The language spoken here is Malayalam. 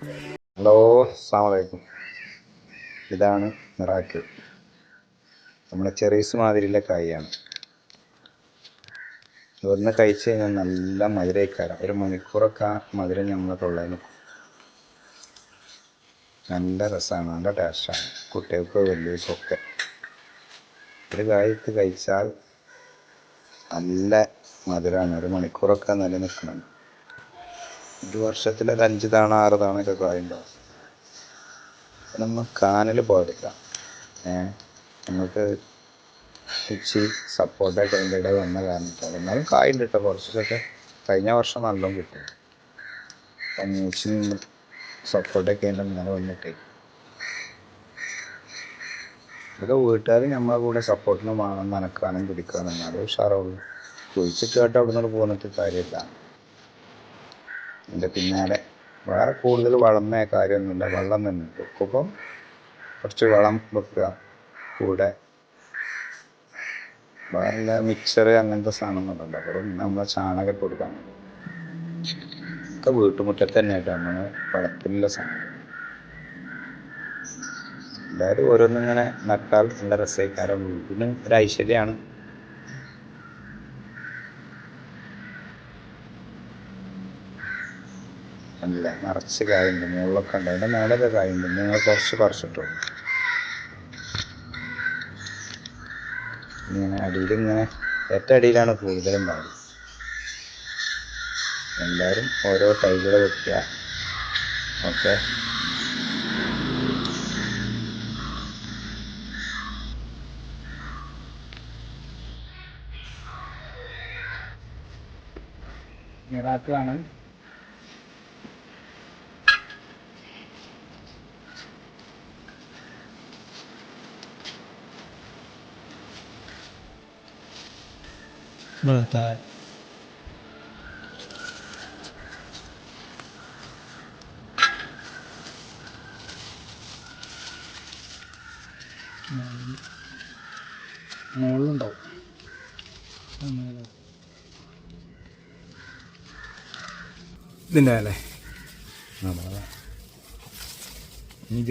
ഹലോ, അസ്സലാമു അലൈക്കും. ഇതാണ് മിറാക്കിൾ. നമ്മുടെ ചെറീസ് മാതിരിയുള്ള കായാണ്. ഇതൊന്ന് കഴിച്ച് കഴിഞ്ഞാൽ നല്ല മധുരക്കാരം. ഒരു മണിക്കൂറൊക്കെ ആ മധുരം നമ്മളെ തൊള്ളയിൽ നിൽക്കും. നല്ല രസമാണ്, നല്ല ടേസ്റ്റാണ്. കുട്ടികൾക്ക് വലിയവർക്കൊക്കെ ഒരു കായത്ത് കഴിച്ചാൽ നല്ല മധുരമാണ്. ഒരു മണിക്കൂറൊക്കെ നിലനിൽക്കണം. ഒരു വർഷത്തിൽ ഒരു 5 തവണ 6 തവണയൊക്കെ കായുണ്ടാവും. നമ്മൾ കാനൽ പോകാതില്ല. നമുക്ക് ഇച്ചിരി സപ്പോർട്ടായിട്ട് അതിൻ്റെ ഇടയിൽ വന്ന കാരണത്താൽ എന്നാലും കായുണ്ട് കേട്ടോ. കുറച്ചൊക്കെ കഴിഞ്ഞ വർഷം നല്ലോണം കിട്ടും. അപ്പം സപ്പോർട്ടൊക്കെ ഉണ്ട് ഇങ്ങനെ വന്നിട്ടേ. ഇതൊക്കെ വീട്ടുകാർ നമ്മളെ കൂടെ സപ്പോർട്ടിന് വേണം, നനക്കാനും പിടിക്കാനും. എന്നാലും ഉഷാറാവുള്ളൂ. കുഴിച്ചിട്ട് കേട്ടോ അവിടെ നിന്ന് പോന്നിട്ട് കാര്യമില്ല. എൻ്റെ പിന്നാലെ വേറെ കൂടുതൽ വളമേ കാര്യമൊന്നുമില്ല. വെള്ളം തന്നെ വെക്കുമ്പം കുറച്ച് വളം വെക്കുക കൂടെ. വേറെ മിക്സർ അങ്ങനത്തെ സാധനങ്ങളുണ്ട്. അപ്പം നമ്മളെ ചാണകം കൊടുക്കാം. ഒക്കെ വീട്ടുമുറ്റത്ത് തന്നെ ആയിട്ട് നമ്മൾ വളത്തിലുള്ള സാധനം. എല്ലാവരും ഓരോന്നിങ്ങനെ നട്ടാൽ നല്ല രസക്കാരം. വീട്ടിന് ഒരു ഐശ്വര്യമാണ്. അല്ല, നിറച്ച് കായുണ്ട്. മുകളിലൊക്കെ ഉണ്ട്. അതിൻ്റെ മേലൊക്കെ കായുണ്ട്. നിങ്ങൾ കുറച്ച് പറിച്ചിട്ടു. ഇങ്ങനെ അടിയിലിങ്ങനെ ഏറ്റവും അടിയിലാണ് കൂടുതലുണ്ടാവുക. എല്ലാവരും ഓരോ തൈകൾ വെക്കുക. ഓക്കെ, മിറാക്കിളാണ്. Meletak. മുകളിലുണ്ടാവും. ഇതിൻ്റെ അല്ലേ നമ്മളെ ഇനി